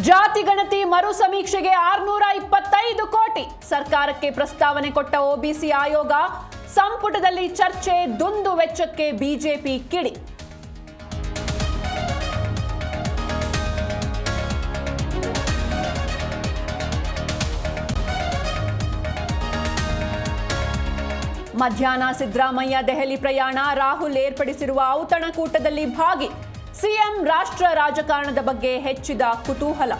ಜಾತಿ ಗಣತಿ ಮರು ಸಮೀಕ್ಷೆಗೆ 625 ಕೋಟಿ ಸರ್ಕಾರಕ್ಕೆ ಪ್ರಸ್ತಾವನೆ ಕೊಟ್ಟ ಒಬಿಸಿ ಆಯೋಗ. ಸಂಪುಟದಲ್ಲಿ ಚರ್ಚೆ, ದುಂದು ವೆಚ್ಚಕ್ಕೆ ಬಿಜೆಪಿ ಕಿಡಿ. ಮಧ್ಯಾಹ್ನ ಸಿದ್ದರಾಮಯ್ಯ ದೆಹಲಿ ಪ್ರಯಾಣ, ರಾಹುಲ್ ಏರ್ಪಡಿಸಿರುವ ಔತಣಕೂಟದಲ್ಲಿ ಭಾಗಿ. ಸಿಎಂ ರಾಷ್ಟ್ರ ರಾಜಕಾರಣದ ಬಗ್ಗೆ ಹೆಚ್ಚಿದ ಕುತೂಹಲ.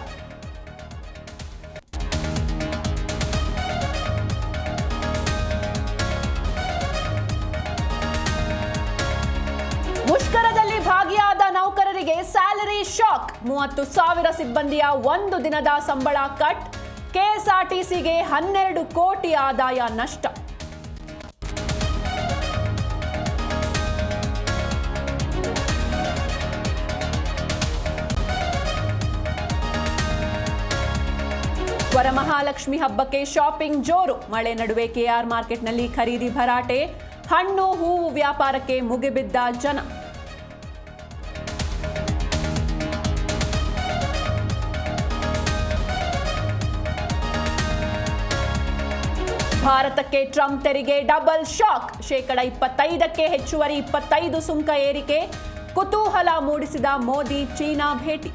ಮುಷ್ಕರದಲ್ಲಿ ಭಾಗಿಯಾದ ನೌಕರರಿಗೆ ಸ್ಯಾಲರಿ ಶಾಕ್. 30,000 ಸಿಬ್ಬಂದಿಯ ಒಂದು ದಿನದ ಸಂಬಳ ಕಟ್. ಕೆಎಸ್ಆರ್ಟಿಸಿಗೆ 12 ಕೋಟಿ ಆದಾಯ ನಷ್ಟ. ವರಮಹಾಲಕ್ಷ್ಮಿ ಹಬ್ಬಕ್ಕೆ ಶಾಪಿಂಗ್ ಜೋರು. ಮಳೆ ನಡುವೆ ಕೆಆರ್ ಮಾರ್ಕೆಟ್ನಲ್ಲಿ ಖರೀದಿ ಭರಾಟೆ. ಹಣ್ಣು ಹೂವು ವ್ಯಾಪಾರಕ್ಕೆ ಮುಗಿಬಿದ್ದ ಜನ. ಭಾರತಕ್ಕೆ ಟ್ರಂಪ್ ತೆರಿಗೆ ಡಬಲ್ ಶಾಕ್. 25%ಕ್ಕೆ ಹೆಚ್ಚುವರಿ 25 ಸುಂಕ ಏರಿಕೆ. ಕುತೂಹಲ ಮೂಡಿಸಿದ ಮೋದಿ ಚೀನಾ ಭೇಟಿ.